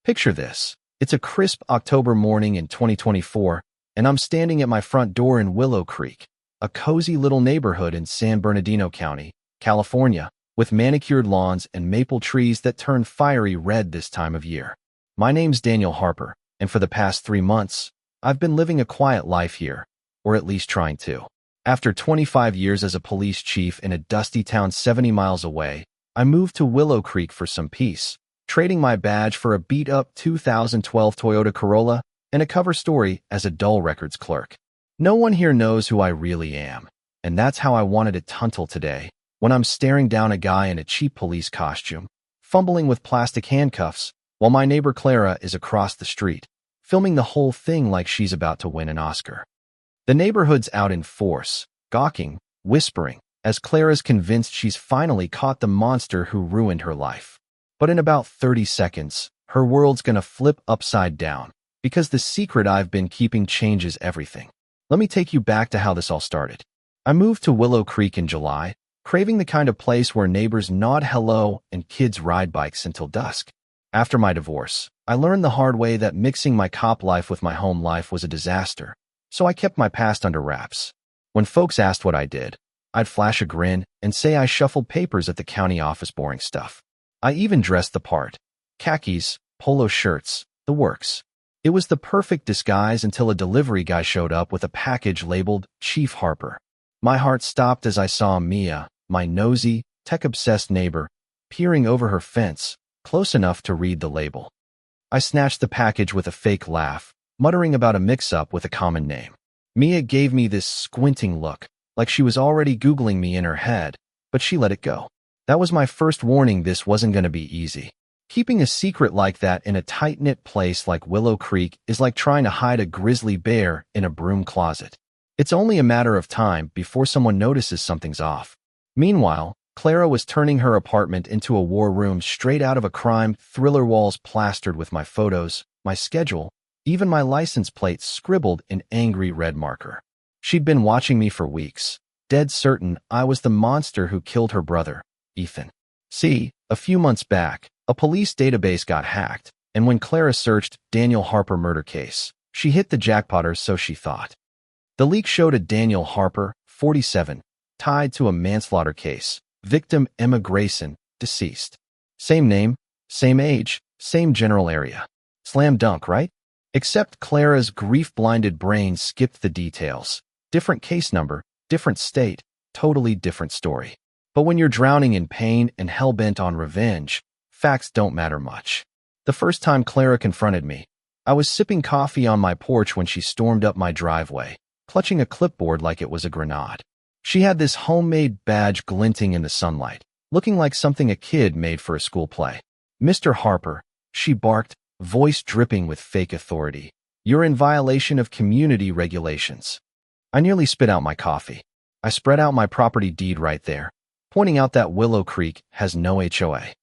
Picture this. It's a crisp October morning in 2024, and I'm standing at my front door in Willow Creek, a cozy little neighborhood in San Bernardino County, California, with manicured lawns and maple trees that turn fiery red this time of year. My name's Daniel Harper, and for the past 3 months, I've been living a quiet life here, or at least trying to. After 25 years as a police chief in a dusty town 70 miles away, I moved to Willow Creek for some peace, trading my badge for a beat-up 2012 Toyota Corolla and a cover story as a dull records clerk. No one here knows who I really am, and that's how I wanted it until today, when I'm staring down a guy in a cheap police costume, fumbling with plastic handcuffs, while my neighbor Clara is across the street, filming the whole thing like she's about to win an Oscar. The neighborhood's out in force, gawking, whispering, as Clara's convinced she's finally caught the monster who ruined her life. But in about 30 seconds, her world's gonna flip upside down, because the secret I've been keeping changes everything. Let me take you back to how this all started. I moved to Willow Creek in July, craving the kind of place where neighbors nod hello and kids ride bikes until dusk. After my divorce, I learned the hard way that mixing my cop life with my home life was a disaster, so I kept my past under wraps. When folks asked what I did, I'd flash a grin and say I shuffled papers at the county office, boring stuff. I even dressed the part. Khakis, polo shirts, the works. It was the perfect disguise until a delivery guy showed up with a package labeled Chief Harper. My heart stopped as I saw Mia, my nosy, tech-obsessed neighbor, peering over her fence, close enough to read the label. I snatched the package with a fake laugh, muttering about a mix-up with a common name. Mia gave me this squinting look, like she was already Googling me in her head, but she let it go. That was my first warning this wasn't going to be easy. Keeping a secret like that in a tight-knit place like Willow Creek is like trying to hide a grizzly bear in a broom closet. It's only a matter of time before someone notices something's off. Meanwhile, Clara was turning her apartment into a war room straight out of a crime thriller, walls plastered with my photos, my schedule, even my license plate scribbled in angry red marker. She'd been watching me for weeks, dead certain I was the monster who killed her brother, Ethan. See, a few months back, a police database got hacked, and when Clara searched Daniel Harper murder case, she hit the jackpot, or so she thought. The leak showed a Daniel Harper, 47, tied to a manslaughter case, victim Emma Grayson, deceased. Same name, same age, same general area. Slam dunk, right? Except Clara's grief-blinded brain skipped the details. Different case number, different state, totally different story. But when you're drowning in pain and hell-bent on revenge, facts don't matter much. The first time Clara confronted me, I was sipping coffee on my porch when she stormed up my driveway, clutching a clipboard like it was a grenade. She had this homemade badge glinting in the sunlight, looking like something a kid made for a school play. "Mr. Harper," she barked, voice dripping with fake authority, "you're in violation of community regulations." I nearly spit out my coffee. I spread out my property deed right there, pointing out that Willow Creek has no HOA.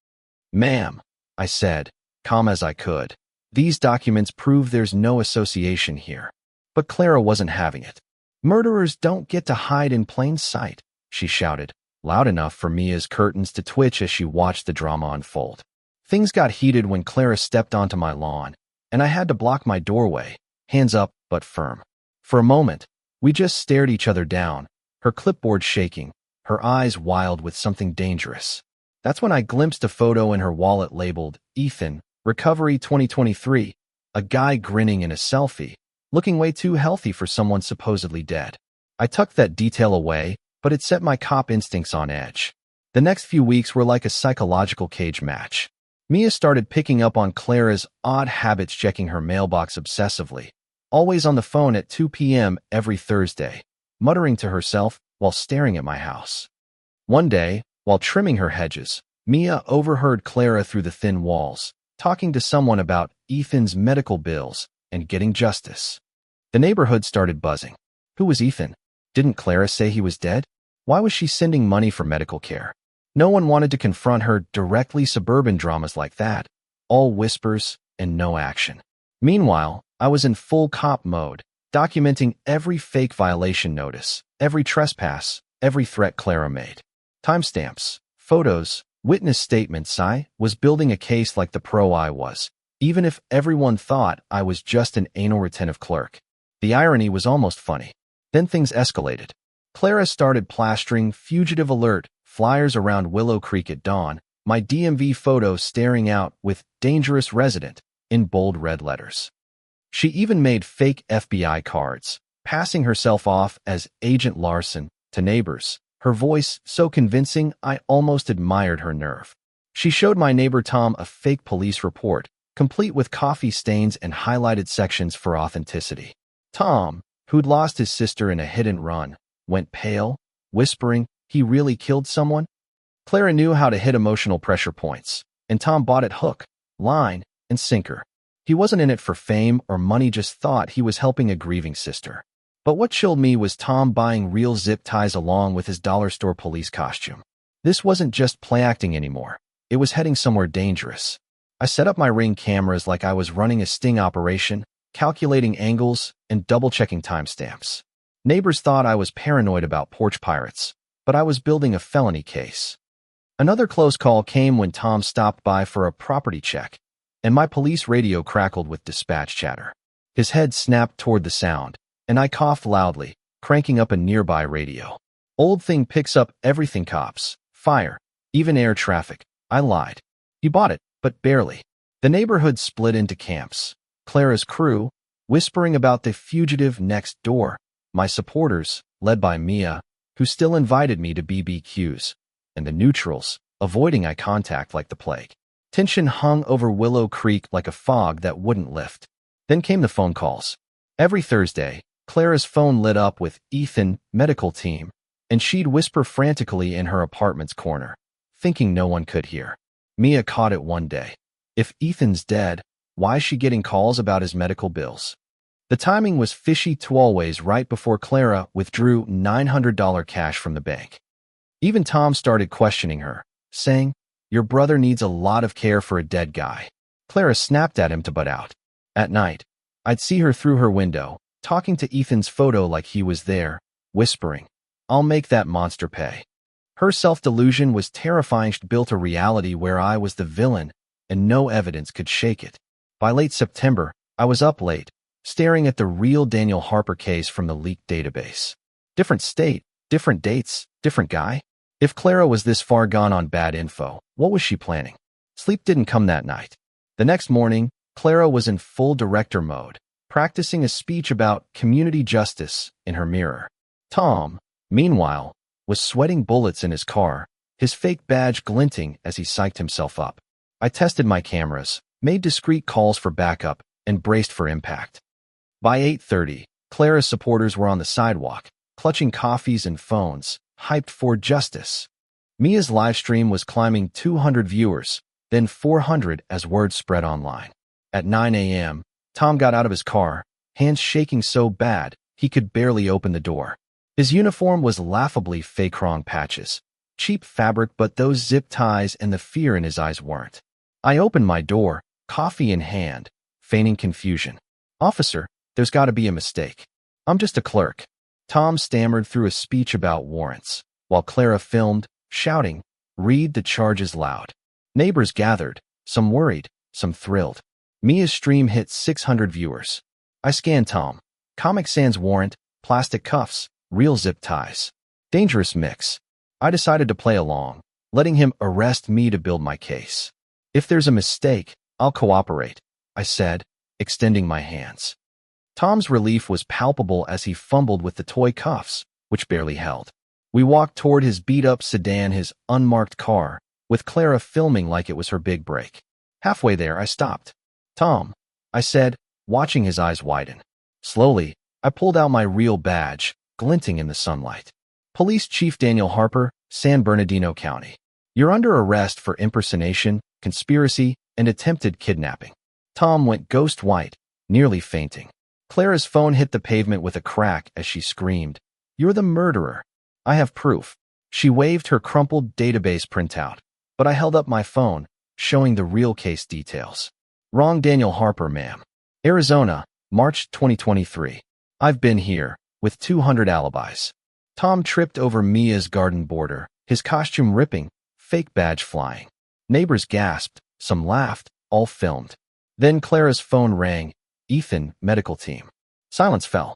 "Ma'am," I said, calm as I could, "these documents prove there's no association here." But Clara wasn't having it. "Murderers don't get to hide in plain sight," she shouted, loud enough for Mia's curtains to twitch as she watched the drama unfold. Things got heated when Clara stepped onto my lawn, and I had to block my doorway, hands up but firm. For a moment, we just stared each other down, her clipboard shaking, her eyes wild with something dangerous. That's when I glimpsed a photo in her wallet labeled, "Ethan, Recovery 2023, a guy grinning in a selfie, looking way too healthy for someone supposedly dead. I tucked that detail away, but it set my cop instincts on edge. The next few weeks were like a psychological cage match. Mia started picking up on Clara's odd habits, checking her mailbox obsessively, always on the phone at 2 p.m. every Thursday, muttering to herself while staring at my house. One day, while trimming her hedges, Mia overheard Clara through the thin walls, talking to someone about Ethan's medical bills and getting justice. The neighborhood started buzzing. Who was Ethan? Didn't Clara say he was dead? Why was she sending money for medical care? No one wanted to confront her directly. Suburban dramas like that, all whispers and no action. Meanwhile, I was in full cop mode, documenting every fake violation notice, every trespass, every threat Clara made. Timestamps, photos, witness statements. I was building a case like the pro I was, even if everyone thought I was just an anal retentive clerk. The irony was almost funny. Then things escalated. Clara started plastering fugitive alert flyers around Willow Creek at dawn, my DMV photo staring out with dangerous resident in bold red letters. She even made fake FBI cards, passing herself off as Agent Larson to neighbors, her voice so convincing I almost admired her nerve. She showed my neighbor Tom a fake police report, complete with coffee stains and highlighted sections for authenticity. Tom, who'd lost his sister in a hit-and-run, went pale, whispering he really killed someone. Clara knew how to hit emotional pressure points, and Tom bought it hook, line, and sinker. He wasn't in it for fame or money, just thought he was helping a grieving sister. But what chilled me was Tom buying real zip ties along with his dollar store police costume. This wasn't just play acting anymore. It was heading somewhere dangerous. I set up my Ring cameras like I was running a sting operation, calculating angles and double-checking timestamps. Neighbors thought I was paranoid about porch pirates, but I was building a felony case. Another close call came when Tom stopped by for a property check, and my police radio crackled with dispatch chatter. His head snapped toward the sound, and I coughed loudly, cranking up a nearby radio. Old thing picks up everything: cops, fire, even air traffic. I lied. He bought it, but barely. The neighborhood split into camps. Clara's crew, whispering about the fugitive next door. My supporters, led by Mia, who still invited me to BBQs. And the neutrals, avoiding eye contact like the plague. Tension hung over Willow Creek like a fog that wouldn't lift. Then came the phone calls. Every Thursday, Clara's phone lit up with "Ethan, medical team," and she'd whisper frantically in her apartment's corner, thinking no one could hear. Mia caught it one day. If Ethan's dead, why is she getting calls about his medical bills? The timing was fishy too, always right before Clara withdrew $900 cash from the bank. Even Tom started questioning her, saying, "Your brother needs a lot of care for a dead guy." Clara snapped at him to butt out. At night, I'd see her through her window, talking to Ethan's photo like he was there, whispering, "I'll make that monster pay." Her self-delusion was terrifying. She'd built a reality where I was the villain, and no evidence could shake it. By late September, I was up late, staring at the real Daniel Harper case from the leaked database. Different state, different dates, different guy. If Clara was this far gone on bad info, what was she planning? Sleep didn't come that night. The next morning, Clara was in full director mode, practicing a speech about community justice in her mirror. Tom, meanwhile, was sweating bullets in his car, his fake badge glinting as he psyched himself up. I tested my cameras, made discreet calls for backup, and braced for impact. By 8:30, Clara's supporters were on the sidewalk, clutching coffees and phones, hyped for justice. Mia's livestream was climbing 200 viewers, then 400 as word spread online. At 9 a.m., Tom got out of his car, hands shaking so bad he could barely open the door. His uniform was laughably fake wrong patches, cheap fabric, but those zip ties and the fear in his eyes weren't. I opened my door, coffee in hand, feigning confusion. "Officer, there's got to be a mistake. I'm just a clerk." Tom stammered through a speech about warrants, while Clara filmed, shouting, "Read the charges loud." Neighbors gathered, some worried, some thrilled. Mia's stream hit 600 viewers. I scanned Tom. Comic Sans warrant, plastic cuffs, real zip ties. Dangerous mix. I decided to play along, letting him arrest me to build my case. "If there's a mistake, I'll cooperate," I said, extending my hands. Tom's relief was palpable as he fumbled with the toy cuffs, which barely held. We walked toward his beat-up sedan, his unmarked car, with Clara filming like it was her big break. Halfway there, I stopped. "Tom," I said, watching his eyes widen. Slowly, I pulled out my real badge, glinting in the sunlight. "Police Chief Daniel Harper, San Bernardino County. You're under arrest for impersonation, conspiracy, and attempted kidnapping." Tom went ghost white, nearly fainting. Clara's phone hit the pavement with a crack as she screamed, "You're the murderer." "I have proof." She waved her crumpled database printout, but I held up my phone, showing the real case details. "Wrong Daniel Harper, ma'am. Arizona, March 2023. I've been here, with 200 alibis." Tom tripped over Mia's garden border, his costume ripping, fake badge flying. Neighbors gasped, some laughed, all filmed. Then Clara's phone rang. Ethan, medical team. Silence fell.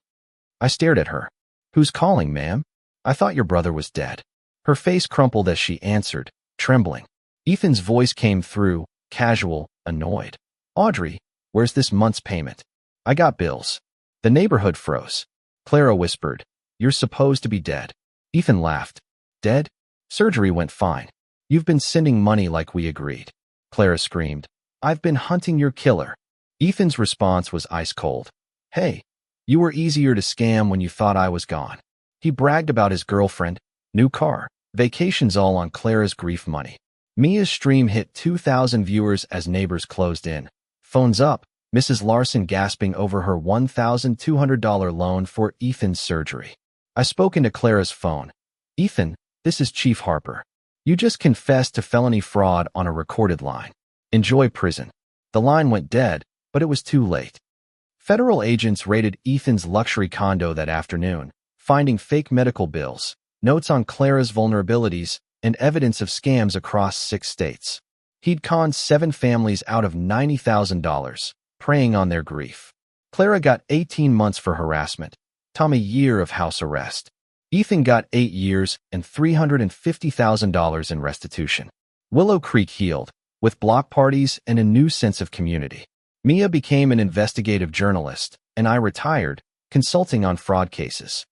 I stared at her. Who's calling, ma'am? I thought your brother was dead. Her face crumpled as she answered, trembling. Ethan's voice came through, casual, annoyed. Audrey, where's this month's payment? I got bills. The neighborhood froze. Clara whispered, you're supposed to be dead. Ethan laughed. Dead? Surgery went fine. You've been sending money like we agreed. Clara screamed. I've been hunting your killer. Ethan's response was ice cold. Hey, you were easier to scam when you thought I was gone. He bragged about his girlfriend, new car, vacations, all on Clara's grief money. Mia's stream hit 2,000 viewers as neighbors closed in. Phones up, Mrs. Larson gasping over her $1,200 loan for Ethan's surgery. I spoke into Clara's phone. Ethan, this is Chief Harper. You just confessed to felony fraud on a recorded line. Enjoy prison. The line went dead, but it was too late. Federal agents raided Ethan's luxury condo that afternoon, finding fake medical bills, notes on Clara's vulnerabilities, and evidence of scams across 6 states. He'd conned 7 families out of $90,000, preying on their grief. Clara got 18 months for harassment, Tom a year of house arrest. Ethan got 8 years and $350,000 in restitution. Willow Creek healed, with block parties and a new sense of community. Mia became an investigative journalist, and I retired, consulting on fraud cases.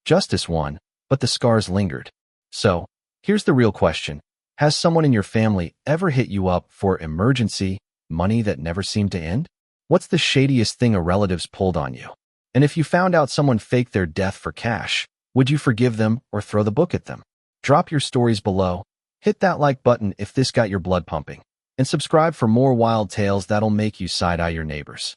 Justice won, but the scars lingered. So, here's the real question. Has someone in your family ever hit you up for emergency money that never seemed to end? What's the shadiest thing a relative's pulled on you? And if you found out someone faked their death for cash, would you forgive them or throw the book at them? Drop your stories below, hit that like button if this got your blood pumping, and subscribe for more wild tales that'll make you side-eye your neighbors.